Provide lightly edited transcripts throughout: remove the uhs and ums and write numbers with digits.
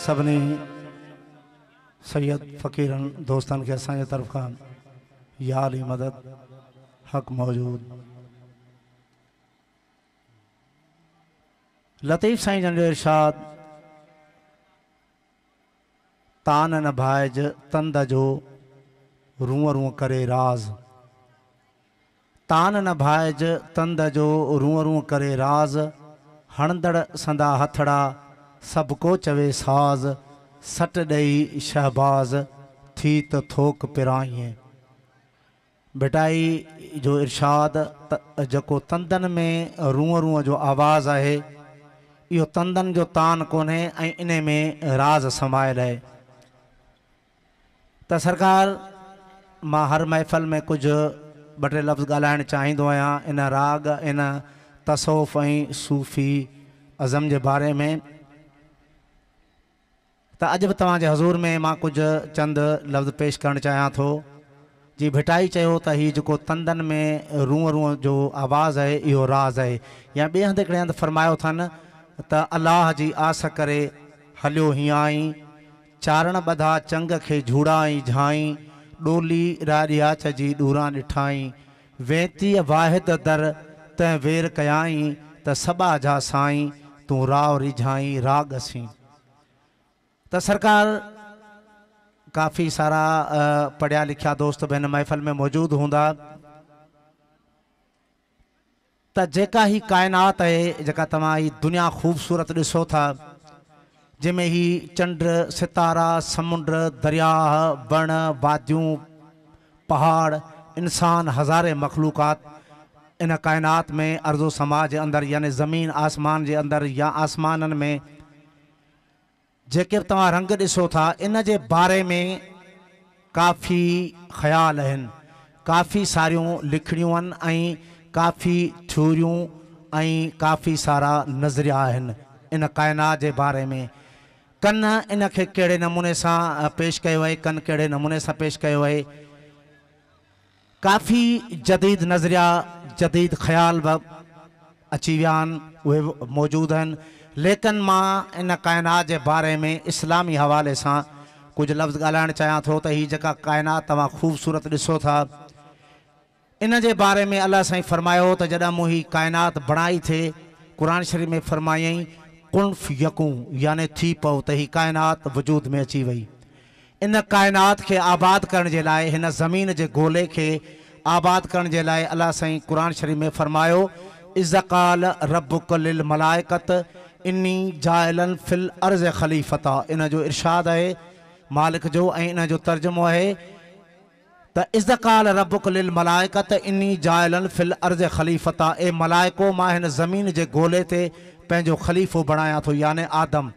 सबनी सैयद फ़कीरन दोस्तन के असांजे तरफ खां याली मदद हक मौजूद। लतीफ़ साईं जन जो इरशाद तान न भाइज तंद जो रूअ रूअ करे राज़। तान न भाइज तंद जो रूअ रूअ करे राज़। हणंदड़ संदा हथड़ा सब को चवे साज़। सट ॾेई शहबाज़ थी त थोक पिराईं। बेटाई जो इरशाद जेको तंदन में रूअ रूअ जो आवाज़ आहे इहो तंदन जो तान कोन्हे ऐं इन में राज़ समायल आहे। त सरकार मां हर महफ़िल में कुझु ॿ टे लफ़्ज़ ॻाल्हाइणु चाहींदो आहियां इन राग इन तसौफ़ ऐं सूफ़ी अज़म जे बारे में। त अॼु बि तव्हांजे हज़ूर में मां कुझु चंद लफ़्ज़ पेश करणु चाहियां थो। जी भिटाई चयो त हीउ जेको तंदन में रूअ रूअ जो आवाज़ आहे इहो राज़ आहे। या ॿिए हंधि हिकिड़े हंधि फरमायो अथनि त अलाह जी आस करे हलियो हीअं चारण ॿधा चंग खे झूड़ाई झाई। डोली रारियाच जी ॾूरां ॾिठाई। वेतीअ वाहिद दर तंहिं वेर कयाई त सबा जा साईं तूं राव रिझाई राग सी। त सरकार काफ़ी सारा पढ़िया लिखिया दोस्त बि हिन महफ़िल में मौजूदु हूंदा। त जेका ही काइनात आहे जेका तव्हां ही दुनिया ख़ूबसूरत ॾिसो था जंहिंमें ही चंड सितारा समुंड दरिया वण वादियूं पहाड़ इंसान हज़ारे मखलूक़ात इन काइनात में अर्ज़ो समाज जे अंदरि यानी ज़मीन आसमान जे अंदरि या आसमाननि में जेके बि तव्हां रंग ॾिसो था इन जे बारे में काफ़ी ख़्याल आहिनि। काफ़ी सारियूं लिखड़ियूं आहिनि ऐं काफ़ी थ्योरियूं ऐं काफ़ी सारा नज़रिया आहिनि इन काइनात जे बारे में। कन इन खे कहिड़े नमूने सां पेश कयो आहे कन कहिड़े नमूने सां पेश कयो आहे। काफ़ी जदीद नज़रिया जदीद ख़्याल बि अची विया आहिनि उहे मौजूदु आहिनि। लेकिन मां इन काइनात जे बारे में इस्लामी हवाले सां कुझु लफ़्ज़ ॻाल्हाइणु चाहियां थो त हीअ जेका काइनात तव्हां ख़ूबसूरत ॾिसो था इन जे बारे में अलाह साईं फरमायो त जॾहिं मूं हीअ काइनात बणाई थिए क़ुरान शरीफ़ में फरमायईं कुन यकूं यानी थी पओ त हीअ काइनात वजूद में अची वई। इन काइनात खे आबाद करण जे लाइ हिन ज़मीन जे गोले खे आबाद करण जे लाइ अलाह साईं क़ुरान शरीफ़ में फरमायो इज़ क़ाल रब्बुक लिल मलाइकत इन्नी जाइलन फिल अर्ज़ ख़लीफ़ता। इन जो इरशाद आहे मालिक जो ऐं इन जो तर्जुमो आहे त इज़ क़ाल रब्बुक लिल मलाइकत इन्नी जाइलन फिल अर्ज़ ख़लीफ़ता। ए मलाइको मां हिन ज़मीन जे गोले ते पंहिंजो ख़लीफ़ो बणायां थो यानी आदम।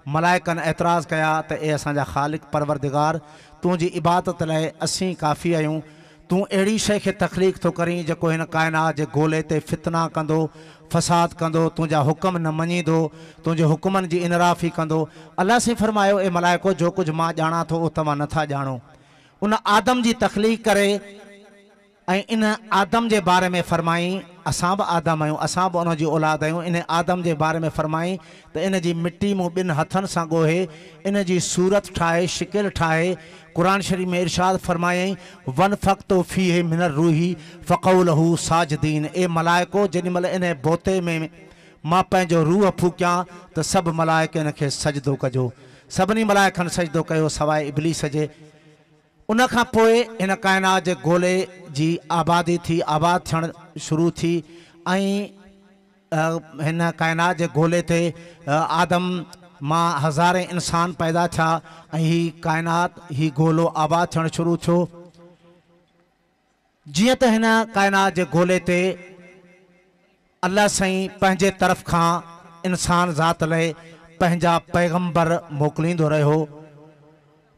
मलाइकनि एतिराज़ कया त ए असांजा ख़ालिक परवरदिगार तुंहिंजी इबादत लाइ असीं काफ़ी आहियूं। तूं अहिड़ी शइ खे तख़लीक़ थो करीं जेको हिन काइनात जे गोले ते फितना कंदो फ़साद कंदो तुंहिंजा हुकुम न मञींदो तुंहिंजे हुकुमनि जी इनराफ़ी कंदो। अलाह से फरमायो ए मलाइको जो कुझु मां ॼाणा थो उहो तव्हां नथा ॼाणो। उन आदम जी तख़लीक़ करे ऐं इन आदम जे बारे में फरमाई असां बि आदम आहियूं असां बि उन जी औलाद आहियूं। इन आदम जे बारे में फरमाई त इन जी मिटी मूं ॿिनि हथनि सां ॻोहे इन जी सूरत ठाहे शिकिल ठाहे क़ुरान शरीफ़ में इरशाद फरमायईं वन फ़क़्तो फ़ीहि मिनर रूही फ़क़ौलहू साजिदीन। ए मलाइको जेॾीमहिल इन बोते में मां पंहिंजो रूह फूकियां त सभु मलाइक इन खे सजदो कजो। सभिनी मलाइकनि सजदो कयो सवाइ इब्लीस जे। उन खां पोइ हिन काइनात जे गोले जी आबादी थी आबाद थियणु शुरू थी ऐं हिन काइनात जे गोले ते आदम मां हज़ारे इंसान पैदा थिया ऐं हीअ काइनात हीअ गोलो आबाद थियणु शुरू थियो। जीअं त हिन काइनात जे गोले ते अल्लाह साईं पंहिंजे तरफ़ खां इंसान ज़ात लाइ पंहिंजा पैगम्बर मोकिलींदो रहियो।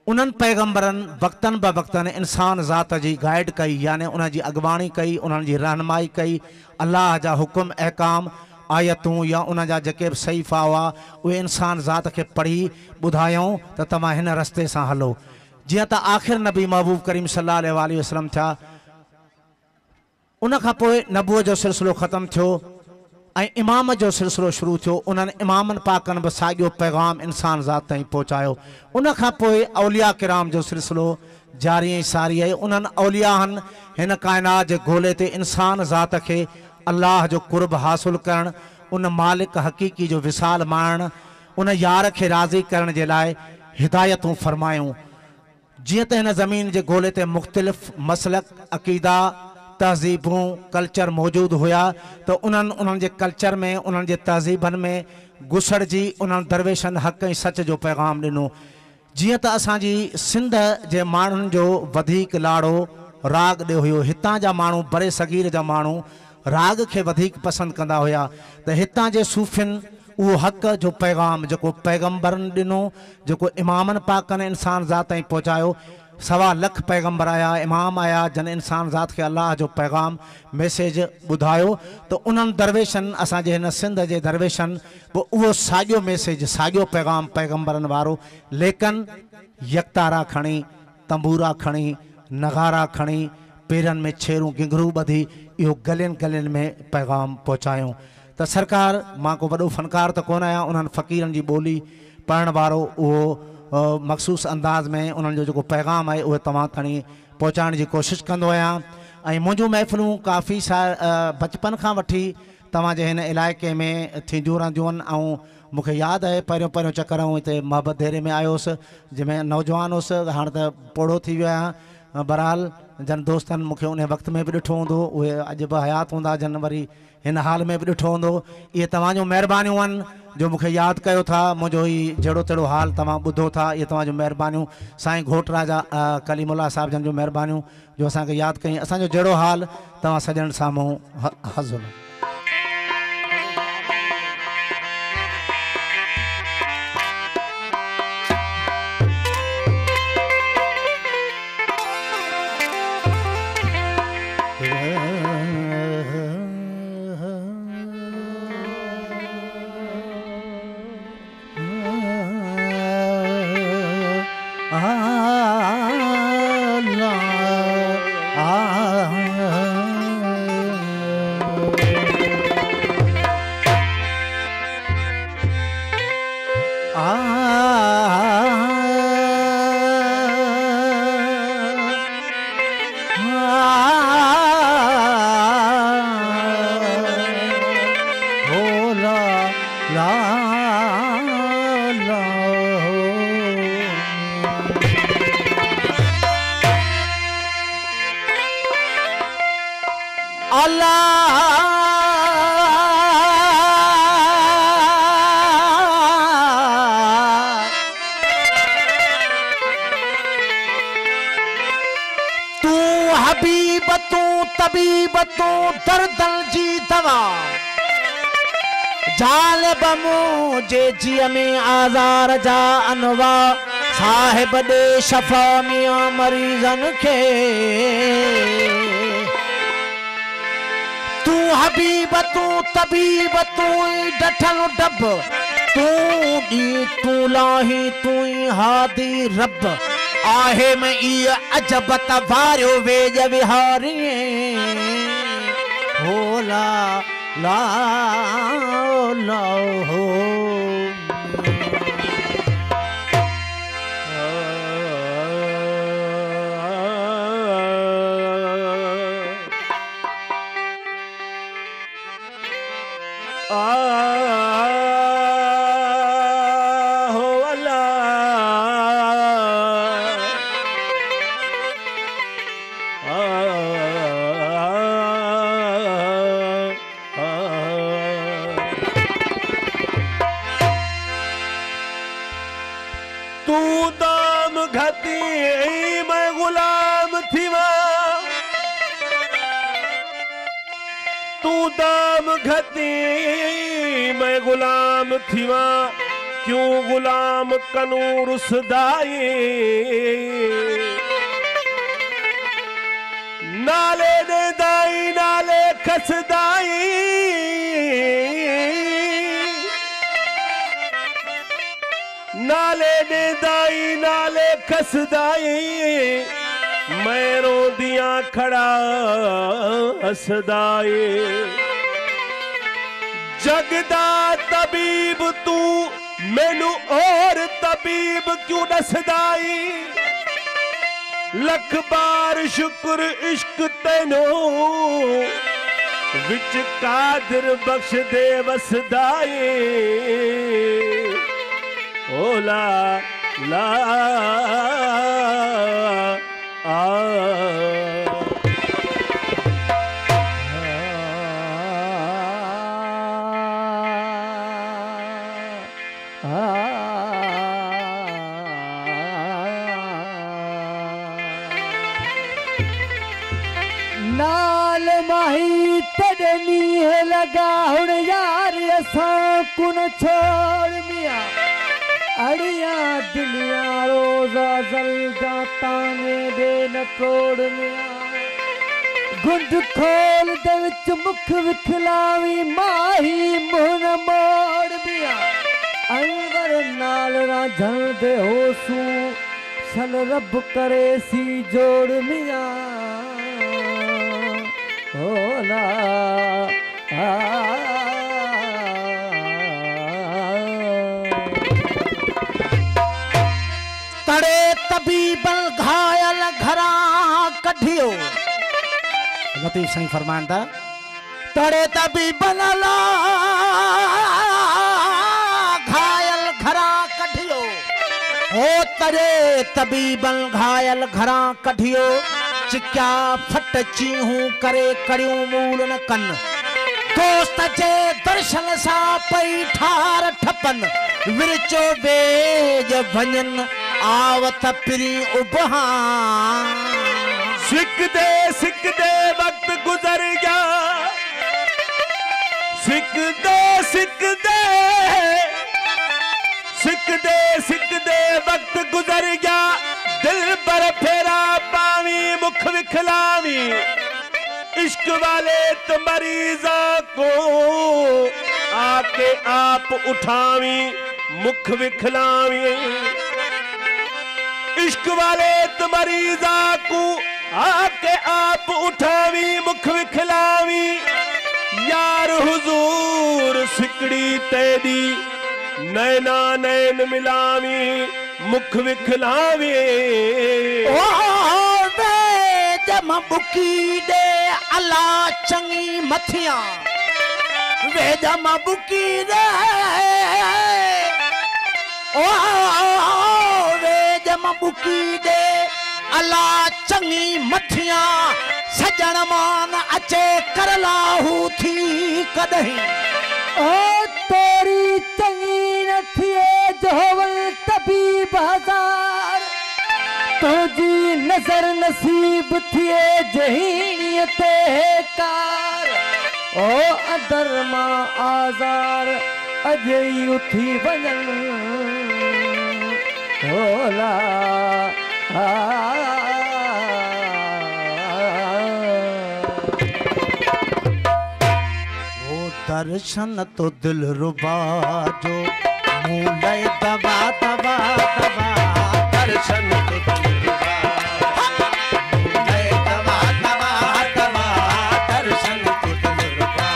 उन्हनि पैगम्बरनि वक़्तनि ब वक़्तनि इंसान ज़ात जी गाइड कई यानी उन जी अॻवाणी कई उन्हनि जी रहनुमाई कई। अल्लाह जा हुकुम अहकाम आयतूं या उन जा जेके बि सहीफ़ा हुआ उहे इंसान ज़ात खे पढ़ी ॿुधायूं त तव्हां हिन रस्ते सां हलो। जीअं त आख़िर नबी महबूब करीम सल्लल्लाहु अलैहि वसल्लम थिया। उन खां पोइ नबूअ जो सिलसिलो ख़तमु थियो ऐं इमाम जो सिलसिलो शुरू थियो। उन्हनि इमामनि पाकनि बि साॻियो पैगाम इंसान ज़ात ताईं पहुचायो। उन खां पोइ औलिया किराम जो सिलसिलो जारी ऐं सारी आहे। उन्हनि औलियाहनि हिन काइनात जे ॻोल्हे ते इंसान ज़ात खे अल्लाह जो कुर्ब हासिलु करणु, उन मालिक हक़ीक़ी जो विसाल माणणु, उन यार खे राज़ी करण जे लाइ हिदायतूं फरमायूं। जीअं त हिन ज़मीन जे ॻोल्हे ते मुख़्तलिफ़ मसलक, अक़ीदा, तहज़ीबूं, कल्चर मौजूदु हुया, त उन्हनि जे कल्चर में, उन्हनि जे तहज़ीबनि में घुसड़जी उन्हनि दरवेशनि हक़ ऐं सच जो पैगाम ॾिनो। जीअं त असांजी सिंध जे माण्हुनि जो वधीक लाड़ो राग ॾे हुयो। हितां जा माण्हू, बरे सगीर जा माण्हू राग खे वधीक पसंदि कंदा हुया। त हितां जे सूफ़ियुनि उहो हक़ जो पैगाम जेको पैगम्बरनि ॾिनो, जेको इमामनि पाकनि इंसान ज़ात ताईं पहुचायो, 1.25 लख पैगम्बर आया, इमाम आया, जन इंसान ज़ात खे अल्लाह जो पैगाम मैसेज ॿुधायो। त उन्हनि दरवेशनि, असांजे हिन सिंध जे दरवेशनि बि उहो साॻियो मैसेज, साॻियो पैगाम पैगम्बरनि वारो, लेकिन यकतारा खणी, तंबूरा खणी, नगारा खणी, पेरनि में छेरूं गिंगरू ॿधी, इहो गलियुनि गलियुनि में पैगाम पहुचायूं। त सरकार, मां को वॾो फ़नकार त कोन आहियां, उन्हनि फ़क़ीरनि जी ॿोली पढ़ण वारो उहो मख़सूस अंदाज़ में उन्हनि जो जेको पैगाम आहे उहे तव्हां खणी पहुचाइण जी कोशिशि कंदो आहियां। ऐं मुंहिंजूं महफ़िलूं काफ़ी बचपन खां वठी तव्हांजे हिन इलाइक़े में थींदियूं रहंदियूं आहिनि। ऐं मूंखे यादि आहे पहिरियों पहिरियों चकर आऊं हिते मोहब्बत डेरे में आयो हुउसि, जंहिंमें नौजवान हुउसि, हाणे त पोड़ो थी वियो आहियां। बहरहाल जन दोस्तनि मूंखे उन वक़्त में बि ॾिठो हूंदो, उहे अॼु बि हयात हूंदा, जन वरी हिन हाल में बि ॾिठो हूंदो। इहे तव्हांजूं महिरबानियूं आहिनि जो मूंखे यादि कयो था, मुंहिंजो हीउ जहिड़ो तहिड़ो हाल तव्हां ॿुधो था, इहे तव्हांजूं महिरबानियूं। साईं घोट राजा कलीमुल्ला साहिब जन जूं महिरबानियूं जो असांखे यादि कई। असांजो जहिड़ो हाल तव्हां सॼण साम्हूं हाज़िर। जिय में आज़ार जा अनवा साहिब दे शफा मियां मरीज़न के। तू हबीब तू तबीब तू डठल डब, तू दी तू लाही तू हादी रब। आहे में इय अजब तवारियो वेज विहारी होला ला ला हो। मैं गुलाम थीवा क्यों गुलाम कनू रुसदाई। नाले दे दाई नाले खसदाई, नाले दे दाई नाले खसदाई। मैं रो दिया खड़ा हसदाई। जगदा तबीब तू मैनू और तबीब क्यों दसदाई लख बार शुक्र इश्क तेनो विच कादर बख्श दे वसदाई ओला ला आ नाल माही तड़नी है लगा हुण यार असां कुन छोड़ मिया अड़िया दिलिया रोजा जलदा ताने दे न तोड़ मिया गुंड खोल दे विच मुख विखलावी माही मुन मोड़ मिया अंवर नाल ना झल दे होसू सन रब करे सी जोड़ मिया ओला तड़े तबीबल घायल घरा कढियो लतीफ साईं फरमांदा तड़े तबीबल घायल घरा कढियो हो तड़े तबीबल घायल घरा कढियो चिक्या फट चीहूं करे करियूं मूल न कन दोस्त जे दर्शन सा पई ठार ठपन विरचो बेज भञन आवत पिरी उबहा सिकदे सिकदे वक्त गुजर गया सिकदे सिकदे सिकदे सिकदे वक्त गुजर गया दिल पर फेरा पावी मुख विखलावी इश्क वाले तो मरीजा को आके आप उठावी मुख विखलावी इश्क वाले तो मरीजा को आके आप उठावी मुख विखलावी यार हुजूर सिकड़ी तेरी नैना नैन मिलावी मुख विखलावी ओ वे जम बुकी दे अला चंगी मथिया वे जम बुकी दे ओ वे जम बुकी दे अला चंगी मथिया सजन मान अचे करलाहू थी कदही ओ तेरी चंगी न थिए जोवल तबीब हजार तुझी नजर नसीब थिए जहीनियते कार ओ अंदर मां आजार अजई उठी वञन होला दर्शन तो दिल रुबा जो मूलय दबा दबा दबा दर्शन तो दिल रुबा मूलय दबा दबा दबा दर्शन तो दिल रुबा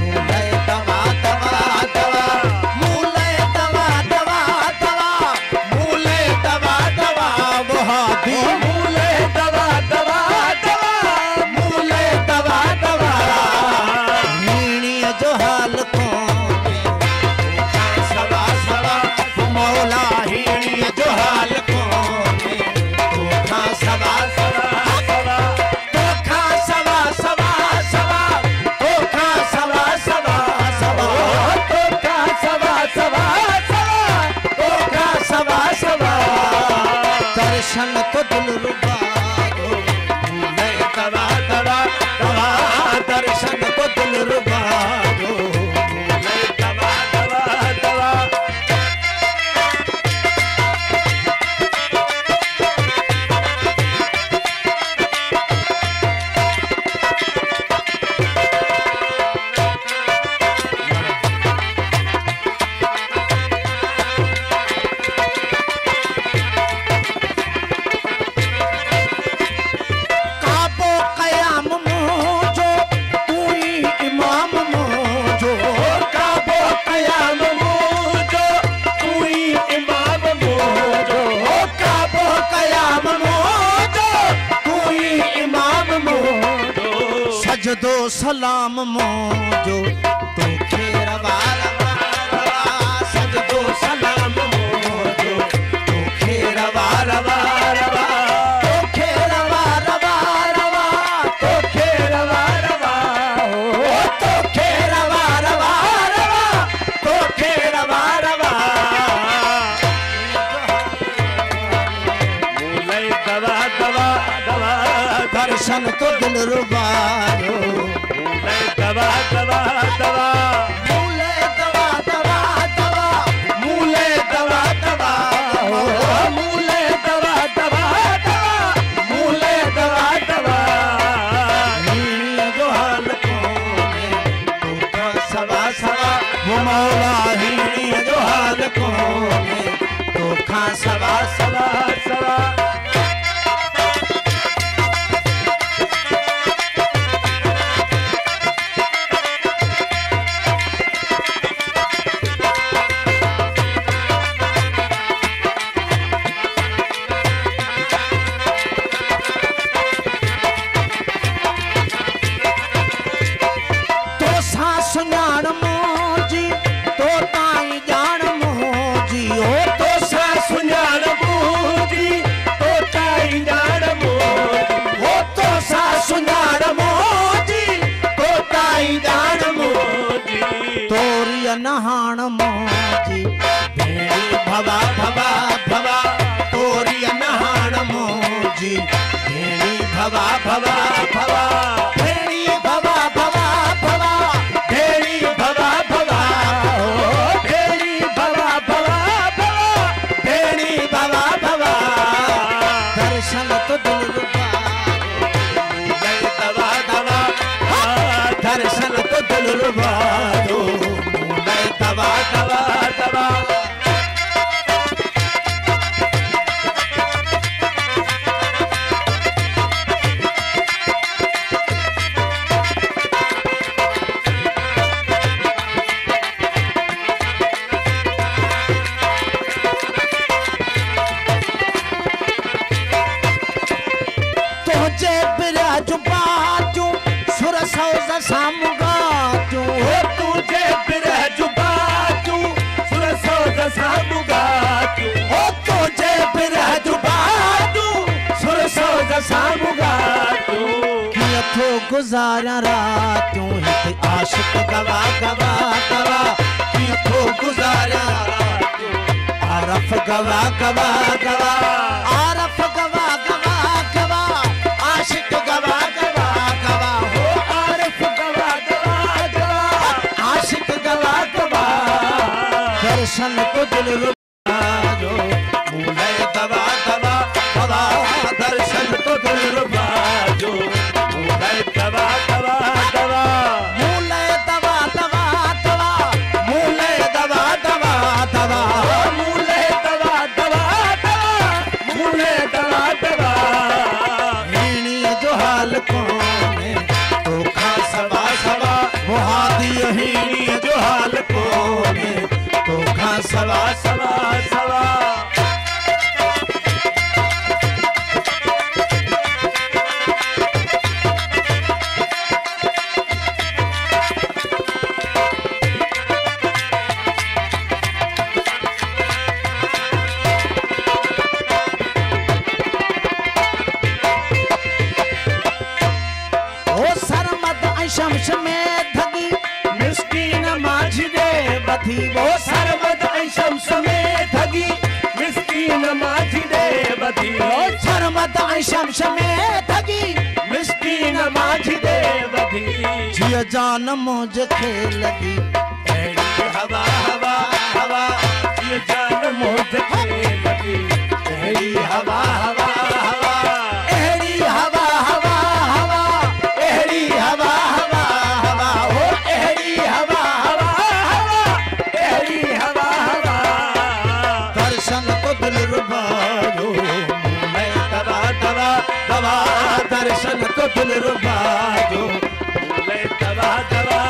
मूलय दबा दबा दबा मूलय दबा दबा दबा मूलय दबा दबा वहाबी मूलय दबा दबा दबा मूलय दबा दबा जो हाल को सवा सवा मौला हीणी जो हाल को सवा सवा सवा तोखा सवा सवा सवा तोखा सवा सवा सवा तोखा सवा सवा सवा तोखा सवा सवा दर्शन तो दिल रुबा दो मूलय दवा दवा दवा दर्शन तो दिल रुबा सजदो सलाम मोजो तोखे रवा रवा रवा सजदो सलाम मोजो तोखे रवा रवा रवा तोखे रवा रवा रवा तोखे रवा रवा हो तोखे रवा रवा रवा तोखे रवा रवा मूले दवा दवा दवा दर्शन तो दिल रुबारो मूले दवा दवा दवा मूले दवा दवा दवा मूले दवा दवा मूले दवा दवा दवा मूले दवा दवा हीणी जो हाल कोने तू तो सवा सवा वो मौला हीणी जो हाल कोने तो खा सवा सवा सवा सुञाण मोजी तो ताई जान मोजी हो तो सा सुञाण मोजी तो ताई जान मोजी हो तो सा सुञाण मोजी तो ताई जान मोजी तोरी नहाण मोजी भेड़ी भवा भवा भवा तोरी नहाण मोजी भेड़ी भवा भवा भवा भेड़ी भवा भवा भवा भेड़ी भवा भवा हो भेड़ी भवा भवा भवा भेड़ी भवा भवा दर्शन तो दिल रुबारो मूले दवा दवा दर्शन तो दिल रुबारो मूले दवा दवा दवा तुझे बिराजू बाजू सुर सौज सामुगाजू हो तुझे बिरजू बाजू सुर सौज सामुगाजू हो तुझे बिराजू बाजू सुर सौज सामुगाजू किया थो गुजारा रातूं हिते आशिक गवा गवा गवा किया थो गुजारा रातूं आरफ गवा गवा गवा आरफ गवा गवा गवा आशिक गवा गवा गवा हो आरफ गवा गवा गवा आशिक गवा गवा दर्शन को दिल रुबारो मूले दवा दवा दवा दर्शन को दिल रुबारो मूले दवा दवा दवा मूले दवा दवा दवा मूले दवा दवा दवा मूले दवा दवा दवा मूले दवा दवा हीणी जो हाल कोने तो खा सवा सवा वो हादी हीणी जो हाल कोने तो खा सवा सवा सवा ओ सरमद शमश में धगी मिस्कीन माझी दे बथी वो सरबत शम्स में धगी मिस्कीन माझी दे बधी ओ सरमद शमश में धगी मिस्कीन माझी दे बधी जिया जान मुझे खेल लगी एड़ी हवा हवा हवा ये जान मोद के लगी एड़ी हवा हवा हवा एड़ी हवा हवा हवा एड़ी हवा हवा हवा ओ एड़ी हवा हवा हवा एड़ी हवा हवा दर्शन को दिल रुबारो मैं दवा दवा दवा दर्शन को दिल रुबारो मैं दवा दवा